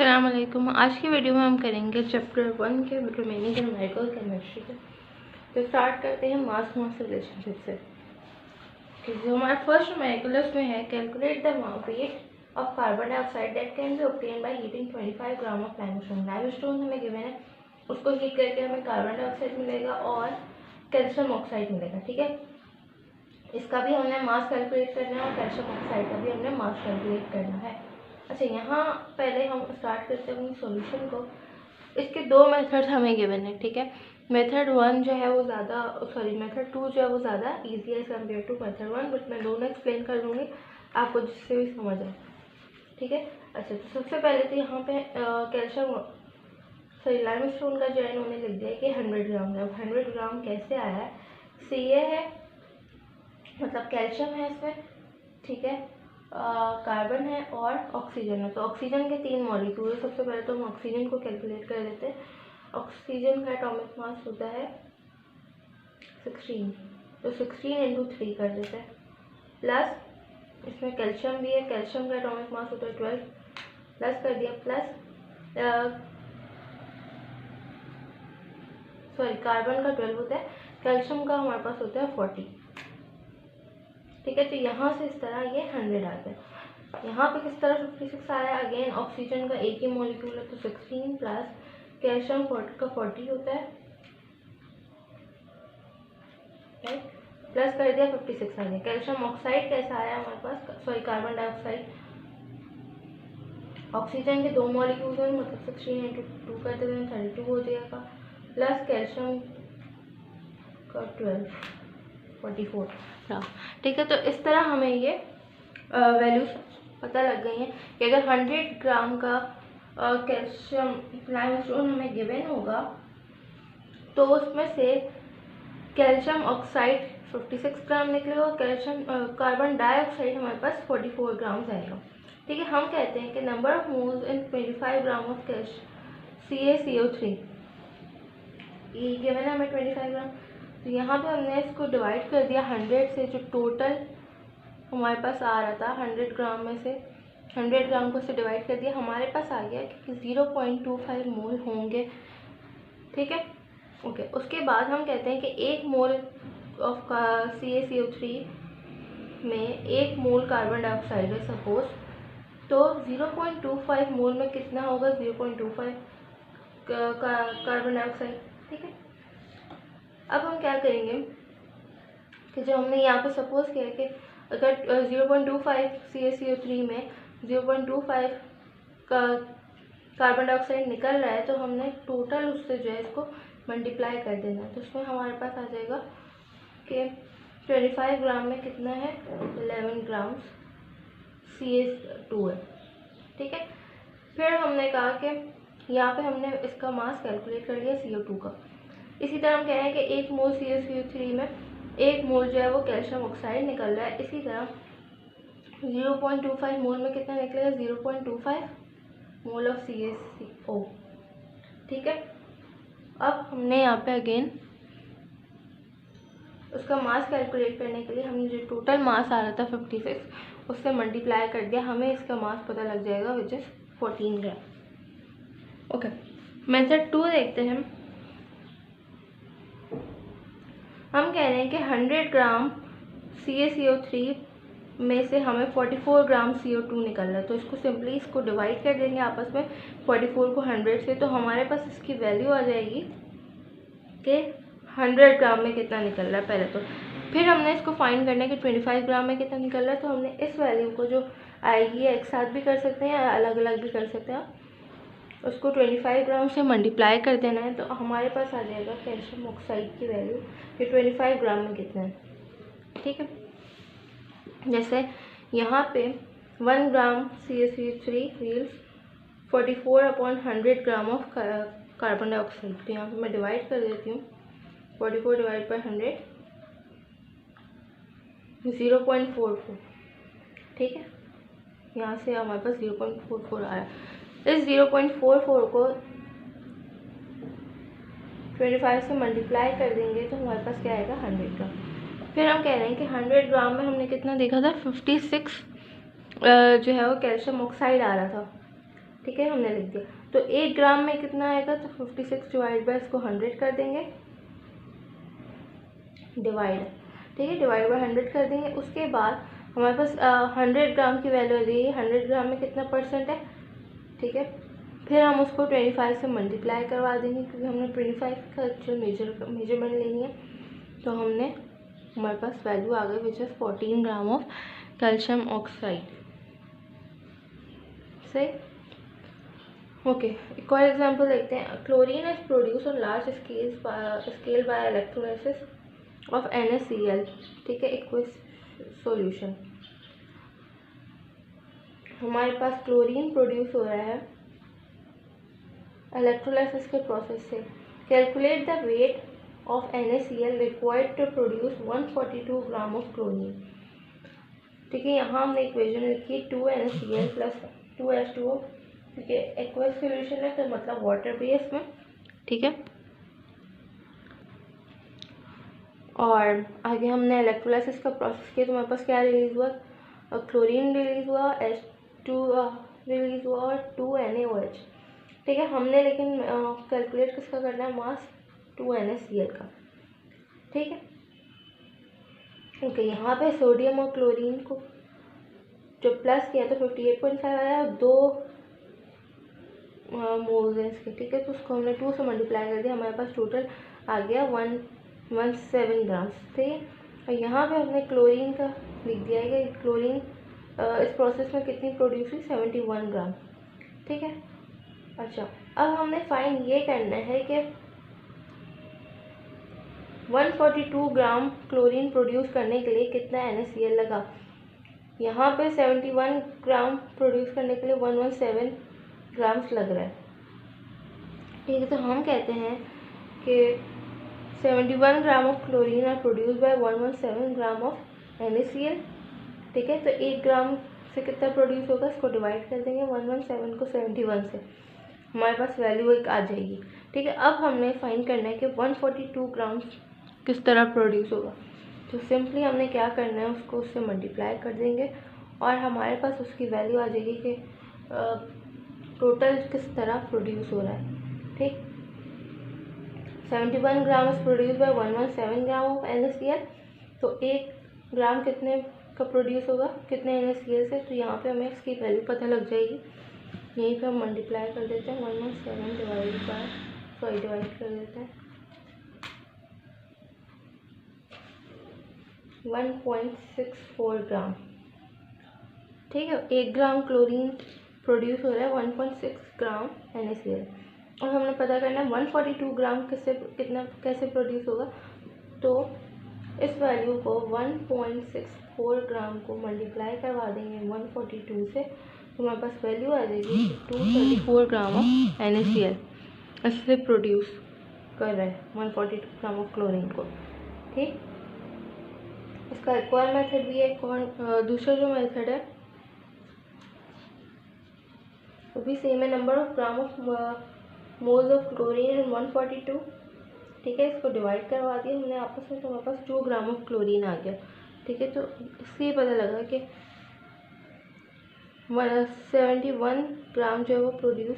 अस्सलाम वालेकुम। आज की वीडियो में हम करेंगे चैप्टर 1 के रिमेनिंग न्यूमेरिकल केमिस्ट्री के। तो स्टार्ट करते हैं मास मास रिलेशनशिप से कि जो हमारा फर्स्ट न्यूमेरिकल उसमें है calculate the weight of carbon dioxide that can be obtain by heating 25 gram of limestone. Limestone हमें गिवन है, उसको हीट करके हमें कार्बन डाइऑक्साइड मिलेगा और कैल्शियम ऑक्साइड मिलेगा। ठीक है, इसका भी हमने मास कैलकुलेट करना है और कैल्शियम ऑक्साइड का भी हमने मास कैलकुलेट करना है। अच्छा, यहाँ पहले हम स्टार्ट करते हैं अपनी सॉल्यूशन को। इसके दो मेथड्स हमें गिवन है। ठीक है, मेथड 1 जो है वो ज़्यादा मेथड 2 जो है वो ज़्यादा ईजी है as compare to method 1, but मैं दोनों एक्सप्लेन कर दूँगी आपको जिससे भी समझ आए। ठीक है, अच्छा तो सबसे पहले तो यहाँ पे कैल्शियम लाइमस्टोन का जो है इन्होंने लिख दिया कि 100 ग्राम है। अब 100 ग्राम कैसे आया है, Ca है मतलब कैल्शियम है इसमें, ठीक है, कार्बन है और ऑक्सीजन है। तो ऑक्सीजन के 3 मॉलिक्यूल है। सबसे पहले तो हम ऑक्सीजन को कैलकुलेट कर लेते हैं। ऑक्सीजन का एटॉमिक मास होता है 16, तो 16 इंटू 3 कर देते हैं। प्लस इसमें कैल्शियम भी है, कैल्शियम का एटॉमिक मास होता है 12, प्लस कर दिया, प्लस कार्बन का 12 होता है, कैल्शियम का हमारे पास होता है 40। ठीक है, तो यहाँ से इस तरह ये 100 आता है। यहाँ पे किस तरह 56 आया, अगेन ऑक्सीजन का एक ही मॉलिक्यूल है तो 16 प्लस कैल्शियम का 40 होता है, राइट, प्लस कर दिया 56 आ गया। कैल्शियम ऑक्साइड कैसा आया हमारे पास, कार्बन डाइऑक्साइड, ऑक्सीजन के 2 मॉलिक्यूल हैं मतलब 16 इंटू 2 करते हुए 32 हो जाएगा, प्लस कैल्शियम का 12 44। ठीक है, तो इस तरह हमें ये वैल्यूज पता लग गई हैं कि अगर 100 ग्राम का कैल्शियम लाइमस्टोन हमें गिवन होगा तो उसमें से कैल्शियम ऑक्साइड 56 ग्राम निकलेगा और कैल्शियम कार्बन डाइऑक्साइड हमारे पास 44 ग्राम आएगा। ठीक है, हम कहते हैं कि number of moles in 25 gram of CaCO3 ये गिवन है हमें 25 ग्राम। तो यहाँ पे हमने इसको डिवाइड कर दिया 100 से, जो टोटल हमारे पास आ रहा था 100 ग्राम में से 100 ग्राम को से डिवाइड कर दिया, हमारे पास आ गया कि 0.25 मोल होंगे। ठीक है, ओके। उसके बाद हम कहते हैं कि 1 मोल ऑफ CaCO3 में 1 मोल कार्बन डाइऑक्साइड है सपोज, तो 0.25 मोल में कितना होगा, 0.25 कार्बन डाइऑक्साइड। ठीक है, अब हम क्या करेंगे कि जो हमने यहाँ पे सपोज किया है कि अगर 0.25 CaCO3 में 0.25 का कार्बन डाइऑक्साइड निकल रहा है तो हमने टोटल उससे जो है इसको मल्टीप्लाई कर देना है। तो उसमें हमारे पास आ जाएगा कि 25 ग्राम में कितना है, 11 ग्राम CH2 है। ठीक है, फिर हमने कहा कि यहाँ पे हमने इसका मास कैलकुलेट कर लिया CO2 का। इसी तरह हम कह रहे हैं कि 1 मोल CaCO3 में 1 मोल जो है वो कैल्शियम ऑक्साइड निकल रहा है। इसी तरह 0.25 मोल में कितना निकलेगा, 0.25 मोल ऑफ CaCO। ठीक है, अब हमने यहाँ पे अगेन उसका मास कैलकुलेट करने के लिए हमने जो टोटल मास आ रहा था 56 उससे मल्टीप्लाई कर दिया, हमें इसका मास पता लग जाएगा which is 14 gram. Okay, method 2 देखते हैं। हम कह रहे हैं कि 100 ग्राम CaCO3 में से हमें 44 ग्राम CO2 निकल रहा है, तो इसको सिंपली इसको डिवाइड कर देंगे आपस में 44 को 100 से, तो हमारे पास इसकी वैल्यू आ जाएगी कि 100 ग्राम में कितना निकल रहा है पहले तो। फिर हमने इसको फाइंड करना है कि 25 ग्राम में कितना निकल रहा है, तो हमने इस वैल्यू को जो आएगी एक साथ भी कर सकते हैं या अलग अलग भी कर सकते हैं, उसको 25 ग्राम से मल्टीप्लाई कर देना है, तो हमारे पास आ जाएगा कैल्शियम ऑक्साइड की वैल्यू कि 25 ग्राम में कितना है। ठीक है, जैसे यहाँ पे 1 ग्राम CaCO3 yields 44/100 gram of carbon dioxide. तो यहाँ पे मैं डिवाइड कर देती हूँ, 44 डिवाइड बाई 100 0.44। ठीक है, यहाँ से हमारे पास 0.44 आया। इस 0.44 को 25 से मल्टीप्लाई कर देंगे तो हमारे पास क्या आएगा, 100 ग्राम। फिर हम कह रहे हैं कि 100 ग्राम में हमने कितना देखा था, 56 जो है वो कैल्शियम ऑक्साइड आ रहा था। ठीक है, हमने लिख दिया। तो 1 ग्राम में कितना आएगा, तो 56 डिवाइड बाय इसको 100 कर देंगे, डिवाइड, ठीक है, डिवाइड बाय 100 कर देंगे। उसके बाद हमारे पास 100 ग्राम की वैल्यू आ जाएगी। 100 ग्राम में कितना % है, ठीक है। फिर हम उसको 25 से मल्टीप्लाई करवा देंगे, क्योंकि हमने 25 का एक्चुअल मेजरमेंट लेनी है। तो हमारे पास वैल्यू आ गई which is 14 gram of calcium oxide. सही, ओके। एक और एग्जांपल देखते हैं। Chlorine is produce on large scale bye electrolysis of NaCl, ठीक है, एक्वस सॉल्यूशन। हमारे पास क्लोरीन प्रोड्यूस हो रहा है इलेक्ट्रोलाइसिस के प्रोसेस से। Calculate the weight of NaCl required to produce 142 gram of chlorine, ठीक है। यहाँ हमने इक्वेशन लिखी 2NaCl प्लस 2H2O, ठीक है, एक्वस सॉल्यूशन है तो मतलब वाटर भी है इसमें, ठीक है। और आगे हमने इलेक्ट्रोलाइसिस का प्रोसेस किया तो हमारे पास क्या रिलीज हुआ, क्लोरीन रिलीज हुआ, H2 रिलीज हुआ और 2NaOH, ठीक है। हमने लेकिन कैलकुलेट किसका करना है, मास 2NaCl का, ठीक है। ओके, यहाँ पे सोडियम और क्लोरीन को जो प्लस किया तो 58.5 आया, 2 मोल्स है इसके, ठीक है। तो उसको हमने 2 से मल्टीप्लाई कर दिया, हमारे पास टोटल आ गया 117 ग्राम्स, ठीक है। और यहाँ पे हमने क्लोरीन का लिख दिया है कि क्लोरीन इस प्रोसेस में कितनी प्रोड्यूस हुई, 71 ग्राम, ठीक है। अच्छा, अब हमने फाइंड ये करना है कि 142 ग्राम क्लोरीन प्रोड्यूस करने के लिए कितना NaCl लगा। यहाँ पे 71 ग्राम प्रोड्यूस करने के लिए 117 ग्राम्स लग रहा है, ठीक है। तो हम कहते हैं कि 71 gram of chlorine are produce by 117 gram of NaCl, ठीक है। तो 1 ग्राम से कितना प्रोड्यूस होगा, इसको डिवाइड कर देंगे 117 को 71 से, हमारे पास वैल्यू एक आ जाएगी, ठीक है। अब हमने फाइंड करना है कि 142 ग्राम किस तरह प्रोड्यूस होगा। तो सिंपली हमने क्या करना है, उसको उससे मल्टीप्लाई कर देंगे और हमारे पास उसकी वैल्यू आ जाएगी कि टोटल किस तरह प्रोड्यूस हो रहा है, ठीक। 71 gram is produce by 117 gram of NaCl। तो 1 ग्राम कितने का प्रोड्यूस होगा, कितने NaCl से, तो यहाँ पे हमें इसकी वैल्यू पता लग जाएगी। यहीं पे हम मल्टीप्लाई कर देते हैं, 117 डिवाइड कर देते हैं 1.64 ग्राम, ठीक है। 1 ग्राम क्लोरीन प्रोड्यूस हो रहा है 1.6 ग्राम NaCl, और हमने पता करना है 142 ग्राम कैसे प्रोड्यूस होगा। तो इस वैल्यू को 1.64 ग्राम को मल्टीप्लाई करवा देंगे 142 से, तो हमारे पास वैल्यू आ जाएगी 234 ग्राम ऑफ NaCl इससे प्रोड्यूस कर रहा है 142 ग्राम ऑफ क्लोरीन को, ठीक। इसका एक और मेथड भी है, दूसरा जो मेथड है वो भी सेम है, number of gram of moles of chlorine in 142, ठीक है। इसको डिवाइड करवा दिया हमने आपस में, तो हमारे पास 2 ग्राम ऑफ क्लोरीन आ गया, ठीक है। तो इससे ये पता लगा कि 71 ग्राम जो है वो प्रोड्यूस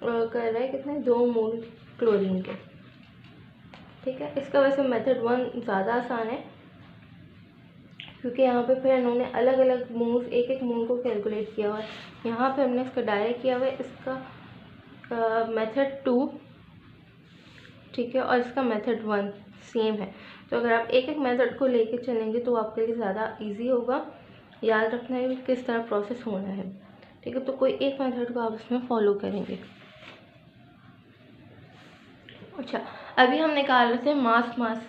कर रहा है कितने, 2 मोल क्लोरीन के, ठीक है। इसका वैसे मेथड 1 ज़्यादा आसान है, क्योंकि यहाँ पे फिर इन्होंने अलग अलग मोल्स, एक मोल को कैलकुलेट किया हुआ है। यहाँ पे हमने इसका डायरेक्ट किया हुआ है, इसका मेथड 2, ठीक है, और इसका मेथड 1 सेम है। तो अगर आप एक मेथड को लेके चलेंगे तो आपके लिए ज़्यादा इजी होगा, याद रखना है किस तरह प्रोसेस होना है, ठीक है। तो कोई एक मेथड को आप इसमें फॉलो करेंगे। अच्छा, अभी हम निकाल रहे थे मास,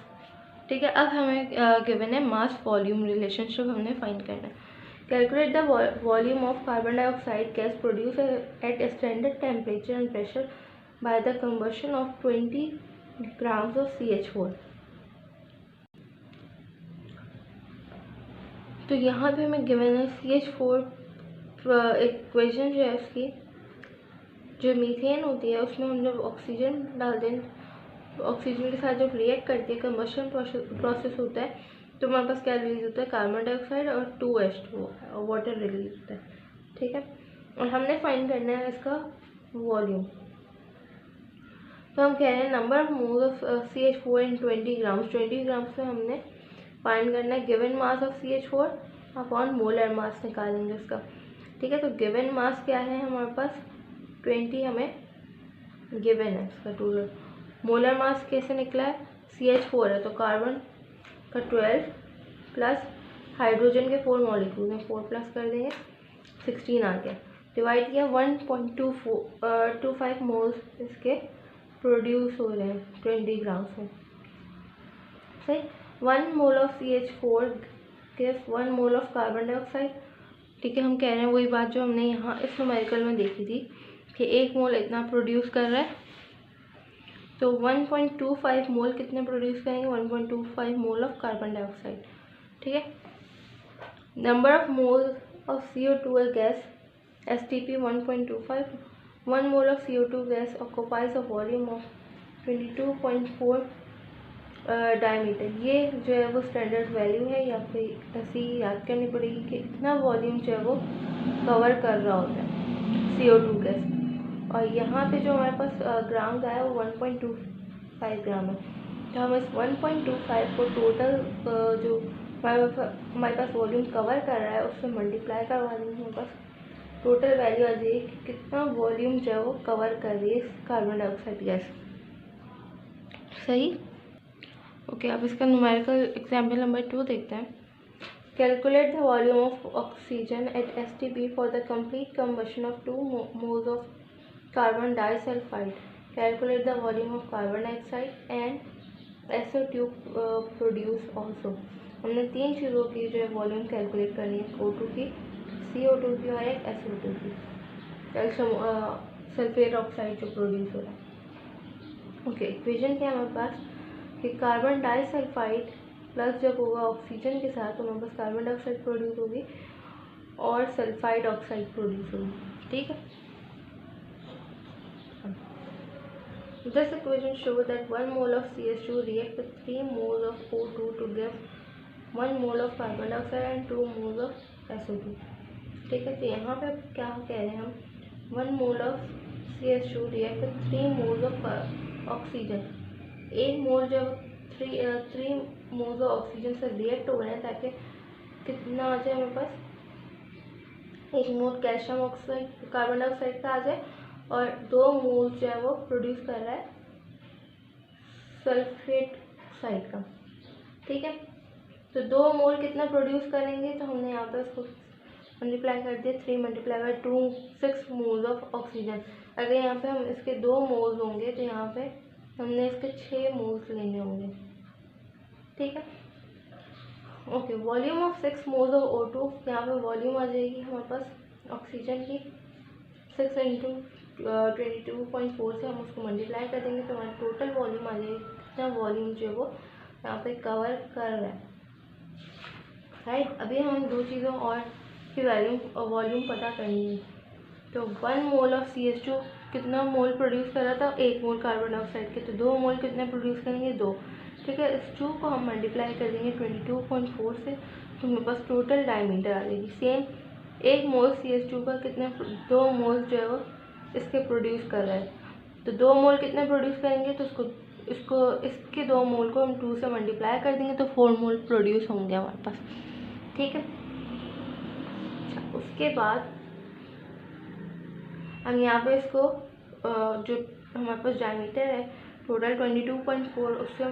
ठीक है। अब हमें गिवन है मास वॉल्यूम रिलेशनशिप, हमने फाइंड करना है। Calculate the volume of carbon dioxide gas produce at standard temperature and pressure by the combustion of 20 grams of CH4। तो यहाँ पे हमें गिवन है CH4 इक्वेशन जो है उसकी, जो मीथेन होती है उसमें हम जब ऑक्सीजन डाल दें, ऑक्सीजन के साथ जब रिएक्ट करती है, कंबशन प्रोसेस होता है, तो हमारे पास क्या रिलीज होता है, कार्बन डाइऑक्साइड और 2H2 और वाटर रिलीज होता है, ठीक है। और हमने फाइंड करना है इसका वॉल्यूम। तो हम कह रहे हैं number of moles of CH4 in 20 grams. 20 grams में हमने फाइंड करना है given mass of CH4 upon molar mass निकालेंगे उसका। ठीक है, तो गिवन मास क्या है हमारे पास 20 हमें गिवन है इसका टोटल। मोलर मास कैसे निकला है, CH4 है तो कार्बन का 12 प्लस हाइड्रोजन के 4 मॉलिक्यूल में 4 प्लस कर देंगे 16 आ गया। डिवाइड किया 1.25 मोल्स इसके प्रोड्यूस हो रहे हैं 20 ग्राम्स में। सही, 1 mole of CH4 gives 1 mole of carbon dioxide. ठीक है, हम कह रहे हैं वही बात जो हमने यहाँ इस न्यूमेरिकल में देखी थी कि 1 मोल इतना प्रोड्यूस कर रहा है, तो 1.25 मोल कितने प्रोड्यूस करेंगे, 1.25 मोल ऑफ कार्बन डाइऑक्साइड। ठीक है, number of mole of CO2 gas STP 1.25। 1 mole of CO2 gas occupies a volume of 22.4 diameter. ये जो है वो स्टैंडर्ड वैल्यू है, या फिर ऐसी याद करनी पड़ेगी कि इतना वॉल्यूम जो है वो कवर कर रहा होता है CO2 गैस। और यहाँ पे जो हमारे पास ग्राम का है वो 1.25 ग्राम है। तो हम इस 1.25 को टोटल जो हमारे पास वॉल्यूम कवर कर रहा है उससे मल्टीप्लाई करवा देंगे, हमारे पास टोटल वैल्यू आ जाएगी कि कितना वॉल्यूम जो है वो कवर कर रही है कार्बन डाइऑक्साइड गैस। सही, ओके। अब इसका न्यूमेरिकल एग्जाम्पल नंबर 2 देखते हैं। Calculate the volume of oxygen at STP for the complete combustion of 2 moles of carbon disulphide. Calculate the volume of carbon dioxide and SO2 produce also. हमने 3 चीज़ों की जो है वॉल्यूम कैलकुलेट करनी है, O2 की, CO2 की और एक SO2 की, कैल्शियम सल्फेट ऑक्साइड जो प्रोड्यूस हो रहा है। ओके, इक्वेशन क्या है हमारे पास कि कार्बन डाइसल्फाइड प्लस जब होगा ऑक्सीजन के साथ तो हमारे पास कार्बन डाइऑक्साइड प्रोड्यूस होगी और सल्फाइड ऑक्साइड प्रोड्यूस होगी। ठीक है, this equation shows that 1 mole of CH2 reacts with 3 moles of O2 to give 1 mole of carbon dioxide and 2 moles of SO2। ठीक है, तो यहाँ पे क्या कह रहे हैं हम, 1 mole of CH2 reacts with 3 moles of oxygen. 1 मोल जब 3 मोल्स ऑफ ऑक्सीजन से रिएक्ट हो रहे हैं ताकि कितना आ जाए हमारे पास, 1 मोल कैल्शियम ऑक्साइड कार्बन डाइऑक्साइड का आ जाए और 2 मोल जो है वो प्रोड्यूस कर रहा है सल्फेट ऑक्साइड का। ठीक है, तो 2 मोल कितना प्रोड्यूस करेंगे, तो हमने यहाँ पे उसको मल्टीप्लाई कर दिया 3 multiply by 2 6 moles of oxygen. अगर यहाँ पे हम इसके 2 मोल्स होंगे तो यहाँ पे हमने इसके 6 मोल्स लेने होंगे। ठीक है, okay. Volume of 6 moles of O2, यहाँ पे वॉल्यूम आ जाएगी हमारे पास ऑक्सीजन की 6 × 22.4 से हम उसको मल्टीप्लाई कर देंगे तो हमारा टोटल वॉल्यूम आ जाएगी कितना वॉल्यूम जो है वो यहाँ पे कवर कर रहा है। राइट, अभी हमें 2 चीज़ों और की वॉल्यूम पता करनी है। तो 1 मोल ऑफ CH2 कितना मोल प्रोड्यूस कर रहा था, 1 मोल कार्बन डाइऑक्साइड के, तो 2 मोल कितने प्रोड्यूस करेंगे, 2। ठीक है, इस 2 को हम मल्टीप्लाई कर देंगे 22.4 से तो हमारे पास टोटल डायमीटर आ जाएगी। सेम 1 मोल CH2 का कितने 2 मोल जो है वो इसके प्रोड्यूस कर रहा है, तो 2 मोल कितने प्रोड्यूस करेंगे, तो इसके 2 मोल को हम 2 से मल्टीप्लाई कर देंगे तो 4 मोल प्रोड्यूस होंगे हमारे पास। ठीक है, उसके बाद हम यहाँ पे इसको जो हमारे पास डायमीटर है टोटल 22.4 उससे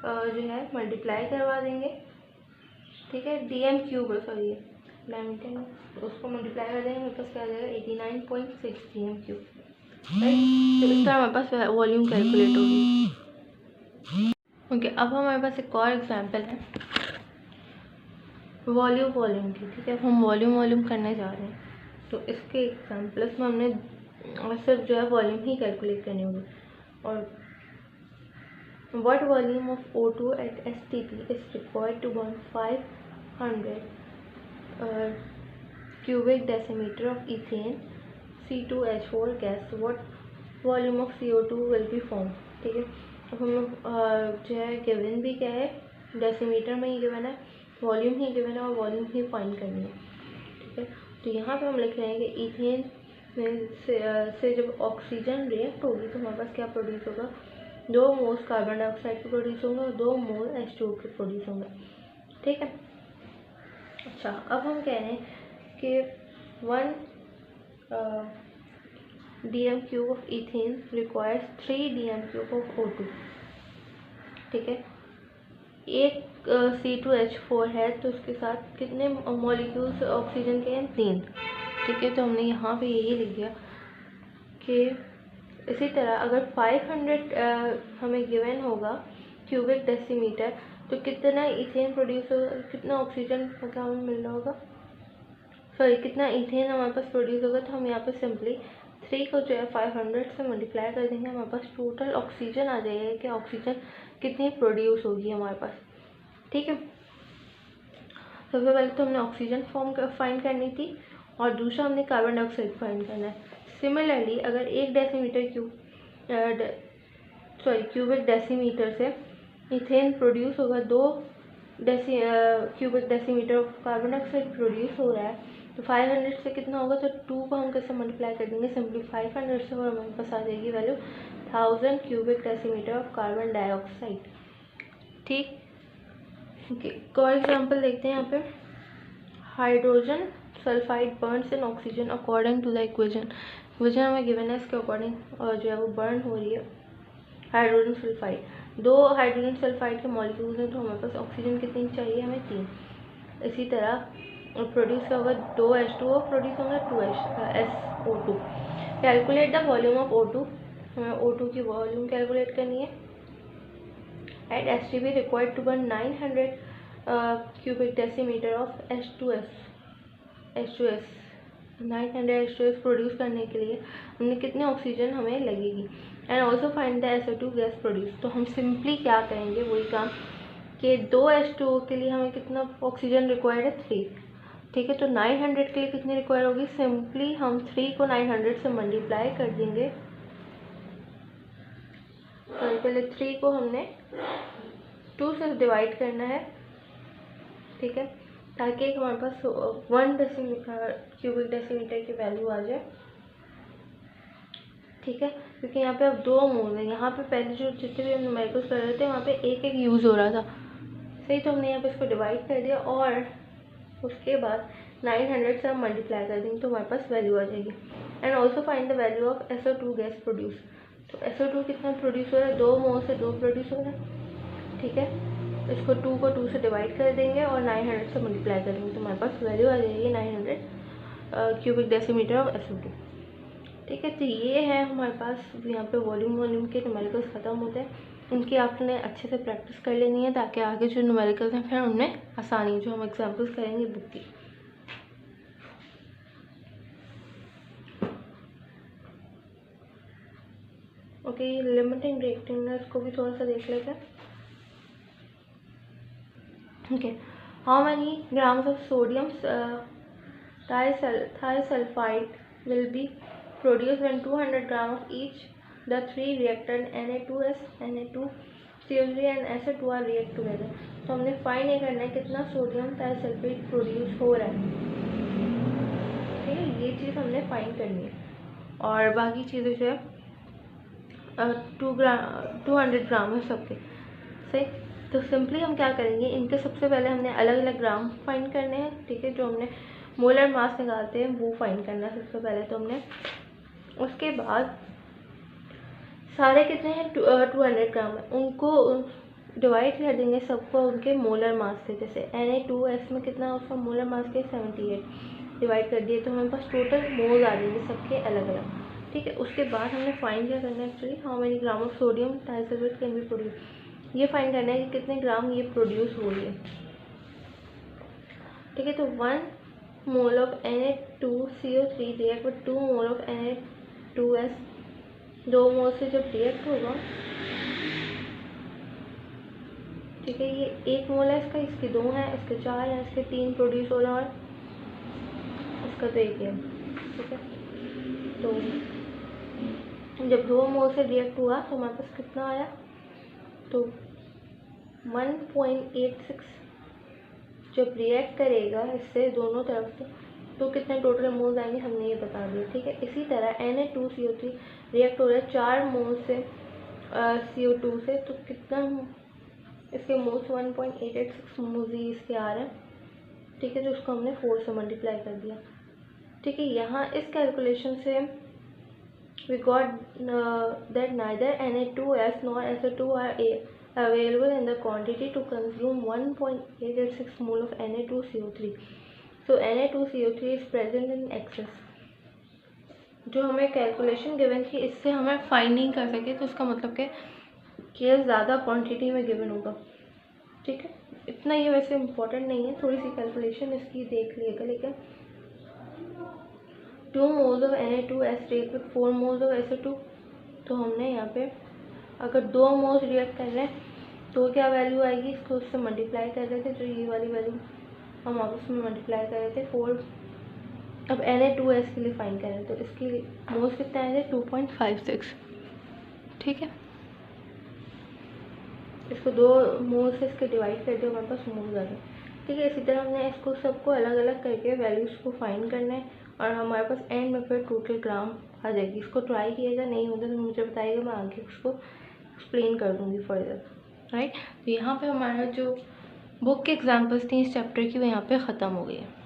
जो है मल्टीप्लाई करवा देंगे। ठीक है, DM³ सॉरी डायमीटर में, तो उसको मल्टीप्लाई कर देंगे, मेरे पास क्या आ जाएगा 89.6 DM³। राइट, तो इस तरह हमारे पास वॉल्यूम कैलकुलेट होगी। ओके, अब हमारे पास एक और एग्जाम्पल है वॉल्यूम की। ठीक है, हम वॉल्यूम करने जा रहे हैं, तो इसके एग्जाम्पल्स में हमने सिर्फ जो है वॉल्यूम ही कैलकुलेट करनी होगी। और what volume of O2 at STP is required to burn 500 cubic decimeter of ethane C2H4 gas, what volume of CO2 will be formed। ठीक है, अब हम जो है गिवन भी क्या है, डेसीमीटर में ही गिवन है, वॉल्यूम ही गिवन है और वॉल्यूम ही फाइंड करनी है। ठीक है, तो यहाँ पे हम लिख रहे हैं कि इथेन में से जब ऑक्सीजन रिएक्ट होगी तो हमारे पास क्या प्रोड्यूस होगा, 2 मोल्स कार्बन डाइऑक्साइड के प्रोड्यूस होंगे और 2 मोल H2O के प्रोड्यूस होंगे। ठीक है। अच्छा, अब हम कह रहे हैं कि 1 dm³ of ethane requires 3 dm³ of O2। ठीक है। एक C2H4 है तो उसके साथ कितने मॉलिक्यूल्स ऑक्सीजन के हैं, 3। ठीक है, तो हमने यहाँ पे यही लिख दिया कि इसी तरह अगर 500 हमें गिवन होगा क्यूबिक डेसीमीटर तो कितना इथेन प्रोड्यूस होगा, कितना ऑक्सीजन का हमें मिल रहा होगा, सॉरी कितना इथेन हमारे पास प्रोड्यूस होगा। तो हम यहाँ पे सिंपली 3 को जो है 500 से मल्टीप्लाई कर देंगे, हमारे पास टोटल ऑक्सीजन आ जाएगा कि ऑक्सीजन कितनी प्रोड्यूस होगी हमारे पास। ठीक है, सबसे पहले तो हमने ऑक्सीजन फॉर्म फाइंड करनी थी और दूसरा हमने कार्बन डाइऑक्साइड फाइंड करना है। सिमिलरली अगर 1 क्यूबिक डेसीमीटर से इथेन प्रोड्यूस होगा, 2 cubic decimetre of carbon dioxide produce हो रहा है, तो 500 से कितना होगा, तो 2 को हम कैसे मल्टीप्लाई कर देंगे, सिंपली 500 से और हमारे पास आ जाएगी value 1000 cubic decimetre of carbon dioxide. ठीक, एक और एग्जाम्पल देखते हैं यहाँ पे। Hydrogen sulphide burns in oxygen according to the equation हमें गिवन है, इसके अकॉर्डिंग और जो है वो बर्न हो रही है हाइड्रोजन सल्फाइड। 2 हाइड्रोजन सल्फाइड के मॉलिक्यूल्स हैं तो हमारे पास ऑक्सीजन कितनी चाहिए, हमें 3। इसी तरह प्रोड्यूस क्या होगा, 2 H2O प्रोड्यूस होंगे, 2 SO2। Calculate the volume of O2, हमें O2 की वॉल्यूम कैलकुलेट करनी है। At STB required to burn 900 cubic decimetre of H2S 900 H2S produce करने के लिए हमने कितने ऑक्सीजन हमें लगेगी। And also find the SO2 gas produce. तो हम सिंपली क्या करेंगे, वही काम कि 2 H2O के लिए हमें कितना ऑक्सीजन रिक्वायर्ड है, 3। ठीक है, तो 900 के लिए कितनी रिक्वायर होगी, सिंपली हम 3 को 900 से मल्टीप्लाई कर देंगे। तो पहले 3 को हमने 2 से डिवाइड करना है। ठीक है, ताकि हमारे पास 1 क्यूबिक डेसीमीटर की वैल्यू आ जाए। ठीक है, क्योंकि यहाँ पे अब 2 मोल है, यहाँ पे पहले जो जितने भी हम न्यूमेरिकल्स कर रहे थे वहाँ पे एक यूज़ हो रहा था, सही। तो हमने यहाँ पे इसको डिवाइड कर दिया और उसके बाद 900 से हम मल्टीप्लाई कर देंगे तो हमारे पास वैल्यू आ जाएगी। And also find the value of SO2 gas produce. तो SO2 कितना प्रोड्यूस हो रहा है, 2 मोल से 2 प्रोड्यूस हो रहा है। ठीक है, इसको 2 को 2 से डिवाइड कर देंगे और 900 से मल्टीप्लाई कर देंगे तो हमारे पास वैल्यू आ जाएगी 900 क्यूबिक डेसीमीटर ऑफ SO2। ठीक है, तो ये है हमारे पास यहाँ पे वॉल्यूम के न्यूमेरिकल्स ख़त्म होते हैं। इनकी आपने अच्छे से प्रैक्टिस कर लेनी है ताकि आगे जो न्यूमेरिकल्स हैं फिर उनमें आसानी, जो हम एग्जांपल्स करेंगे बुक की। ओके, लिमिटिंग रिएक्टिवनेस को भी थोड़ा सा देख लेते हैं। Okay, how many grams of sodium thisulfide will be produced when 200 grams of each the 3 reactant Na2S, Na2CO3 and SO2 are react together। तो हमने फाइंड ये करना है कितना सोडियम थाइसल्फेट प्रोड्यूस हो रहा है। ठीक है, ये चीज़ हमने फाइंड करनी है और बाकी चीज़ें जो है 200 ग्राम है सबके, सही। तो सिंपली हम क्या करेंगे, इनके सबसे पहले हमने अलग अलग ग्राम फाइंड करने हैं। ठीक है, जो हमने मोलर मास निकालते हैं वो फाइंड करना है सबसे पहले तो हमने। उसके बाद सारे कितने हैं, 200 ग्राम है, उनको डिवाइड कर देंगे सबको उनके मोलर मास से। जैसे Na2S में कितना उसका मोलर मास के 78 डिवाइड कर दिए तो हमारे पास टोटल मोल्स आ जाएंगे सबके अलग अलग। ठीक है, उसके बाद हमने फाइंड क्या करना है, actually how many gram of sodium thiosulphate can be produce, ये फाइंड करना है कि कितने ग्राम ये प्रोड्यूस हो रही है। ठीक है, तो 1 mole of Na2CO3 react with 2 mole of Na2S, 2 मोल से जब रिएक्ट होगा, ठीक है, ये 1 मोल है इसका, इसके 2 हैं, इसके 4 हैं, इसके 3 प्रोड्यूस हो रहा है और इसका तो 1 है। ठीक है, तो जब 2 मोल से रिएक्ट हुआ तो हमारे पास कितना आया, तो 1.86 जब रिएक्ट करेगा इससे दोनों तरफ से तो कितने टोटल मोल्स आएंगे हमने ये बता दिया, ठीक है। इसी तरह Na2CO3 रिएक्ट हो रहा है 4 मोल्स से CO2 से, तो कितना इसके मोल्स 1.886 मोल्स ही इसके आ रहे हैं, ठीक है। तो उसको हमने 4 से मल्टीप्लाई कर दिया, ठीक है। यहाँ इस कैलकुलेशन से we got that neither Na2S nor SO2 are available in the quantity to consume 1.886 mole of Na2CO3. So Na2CO3 is present in excess. जो हमें कैलकुलेशन गिवन थी इससे हमें फाइंड नहीं कर सके, तो उसका मतलब कि ये ज़्यादा क्वांटिटी में गिवन होगा, ठीक है। इतना ये वैसे इम्पोर्टेंट नहीं है, थोड़ी सी कैलकुलेशन इसकी देख लिएगा। लेकिन 2 moles of Na2S react with 4 moles of SO2, तो हमने यहाँ पे अगर 2 मोल्स रिएक्ट कर रहे हैं तो क्या वैल्यू आएगी, इसको उससे मल्टीप्लाई कर रहे थे, तो ये वाली वैल्यू हम आपस में मल्टीप्लाई कर रहे थे 4। अब Na2S के लिए फाइंड कर रहे हैं, तो इसके मोल्स कितने आए थे 2.56, ठीक है। इसको 2 मोल्स से इसके डिवाइड कर दिया, हमारे पास मोल्स आ गए, ठीक है। इसी तरह हमने इसको सबको अलग अलग करके वैल्यूज़ को फाइंड करना है और हमारे पास एंड में फिर टोटल ग्राम आ जाएगी। इसको ट्राई किएगा, नहीं होता तो मुझे बताइएगा, मैं आगे उसको एक्सप्लेन कर दूँगी फर्दर, राइट। तो यहाँ पे हमारा जो बुक के एग्जांपल्स थी इस चैप्टर की वो यहाँ पे ख़त्म हो गई है।